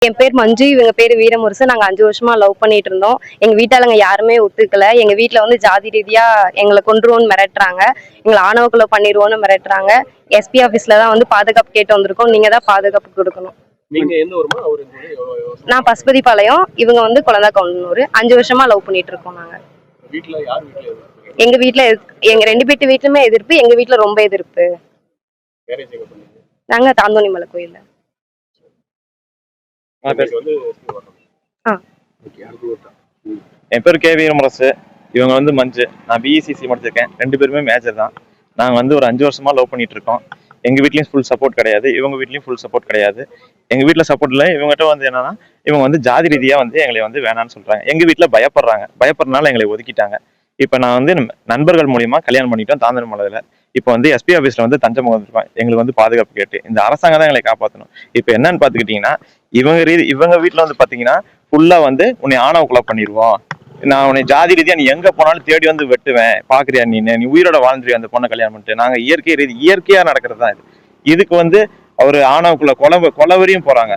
என் பேர் மஞ்சு, இவங்க பேரு வீரமுரசு. நாங்க 5 வருஷமா லவ் பண்ணிட்டு இருந்தோம். எங்க வீட்டாளுங்க யாருமே ஒத்துக்கல. எங்க வீட்ல வந்து ஜாதி ரீதியா எங்களை கொன்றுவோன்னு மிரட்டுறாங்க. எங்களை ஆணவ கொலை பண்ணிடுவோன்னு மிரட்டுறாங்க. எஸ்பி ஆபீஸ்ல தான் வந்து பாதுகாப்பு கேட்டு வந்திருக்கோம். நீங்க தான் பாதுகாப்பு கொடுக்கணும். நீங்க எந்த ஊருமா? நான் பசுபதிபாளையம், இவங்க வந்து குழந்தைக்கவுண்டனூர். 5 வருஷமா லவ் பண்ணிட்டு இருக்கோம் நாங்க. வீட்ல யார் வீட்ல? எங்க வீட்ல எங்க 2 பேட்டு வீட்லயுமே எதிர்ப்பு. எங்க வீட்ல ரொம்ப எதிர்ப்பு. நாங்க தாந்தோணி மலை கோயில்ல. என் பேர் கே வீரமுரசு, இவங்க வந்து மஞ்சு. நான் பிஇசிசி முடிச்சிருக்கேன். 2 பேருமே மேஜர் தான். நாங்கள் வந்து ஒரு 5 வருஷமா லவ் பண்ணிட்டு இருக்கோம். எங்கள் வீட்லேயும் ஃபுல் சப்போர்ட் கிடையாது, இவங்க வீட்லேயும் ஃபுல் சப்போர்ட் கிடையாது. எங்கள் வீட்டில் சப்போர்ட் இல்லை. இவங்ககிட்ட வந்து என்னன்னா, இவங்க வந்து ஜாதி ரீதியாக வந்து எங்களை வந்து வேணான்னு சொல்கிறாங்க. எங்கள் வீட்டில் பயப்படுறதுனால எங்களை ஒதுக்கிட்டாங்க. இப்போ நான் வந்து நண்பர்கள் மூலியமா கல்யாணம் பண்ணிட்டோம் தாந்தோணி மலையில். இப்போ வந்து எஸ்பி ஆஃபீஸில் வந்து தஞ்சம் வந்திருக்கோம். எங்களுக்கு வந்து பாதுகாப்பு கேட்டு இந்த அரசாங்கம் தான் எங்களை காப்பாற்றணும். இப்போ என்னன்னு பார்த்துக்கிட்டிங்கன்னா, இவங்க வீட்டில் வந்து பார்த்தீங்கன்னா ஃபுல்லாக வந்து உன்னை ஆணவ கொலை பண்ணிடுவோம், நான் உன்னை ஜாதி ரீதியா நீ எங்க போனாலும் தேடி வந்து வெட்டுவேன், பாக்குறியா நீ உயிரோட வாழ்ந்துருவியா அந்த பொண்ணை கல்யாணம் பண்ணிட்டு. நாங்க இயற்கையா நடக்கிறது தான் இது. இதுக்கு வந்து அவரு ஆணவக்குள்ள கொலவரியும் போறாங்க.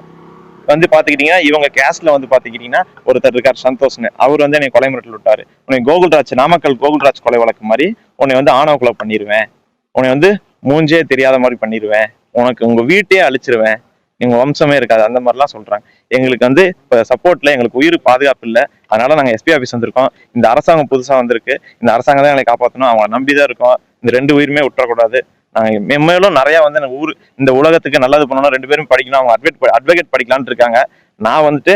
வந்து பாத்துக்கிட்டீங்கன்னா இவங்க கேஸ்ட்ல வந்து பாத்துக்கிட்டீங்கன்னா ஒருத்தர் இருக்கார் சந்தோஷ்னு, அவர் வந்து என்னை கொலை மிரட்டல் விட்டாரு. உன்னை கோகுல்ராஜ், நாமக்கல் கோகுல்ராஜ் கொலை வழக்கு மாதிரி உன்னை வந்து ஆணவ கொலை பண்ணிடுவேன், உன்னை வந்து மூஞ்சே தெரியாத மாதிரி பண்ணிடுவேன், உனக்கு உங்க வீட்டையே அழிச்சிருவேன், எங்க வம்சமே இருக்காது, அந்த மாதிரிலாம் சொல்றாங்க. எங்களுக்கு வந்து இப்போ சப்போர்ட்ல எங்களுக்கு உயிர் பாதுகாப்பு இல்லை. அதனால நாங்கள் எஸ்பி ஆஃபீஸ் வந்திருக்கோம். இந்த அரசாங்கம் புதுசாக வந்திருக்கு, இந்த அரசாங்கம் தான் எங்களை காப்பாற்றணும். அவங்க நம்பிதான் இருக்கோம். இந்த 2 உயிருமே விட்டுறக்கூடாது. நாங்கள் மென்மேலும் நிறைய வந்து இந்த உலகத்துக்கு நல்லது பண்ணணும். 2 பேரும் படிக்கணும். அவங்க அட்வொகேட் படிக்கலான்னு இருக்காங்க. நான் வந்துட்டு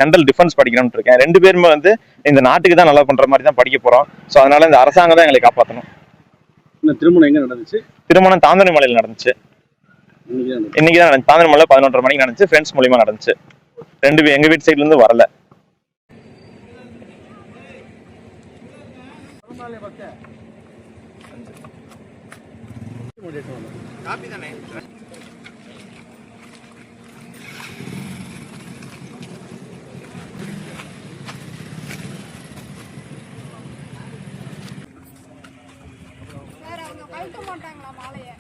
சென்ட்ரல் டிஃபென்ஸ் படிக்கணும்னு இருக்கேன். 2 பேருமே வந்து இந்த நாட்டுக்கு தான் நல்லா பண்ற மாதிரி தான் படிக்க போறோம். ஸோ அதனால இந்த அரசாங்கம் தான் எங்களை காப்பாற்றணும். திருமணம் எங்க நடந்துச்சு? திருமணம் தாந்தோணி மலையில் நடந்துச்சு. இன்னைக்குதான் தாந்தோணி மலை 11:30 மணிக்கு நடந்துச்சு. ஃப்ரெண்ட்ஸ் மூலியமா நடந்துச்சு. 2 பேர் எங்க வீட்டு சைட்ல இருந்து வரல. மாட்டாங்களா மாலையை?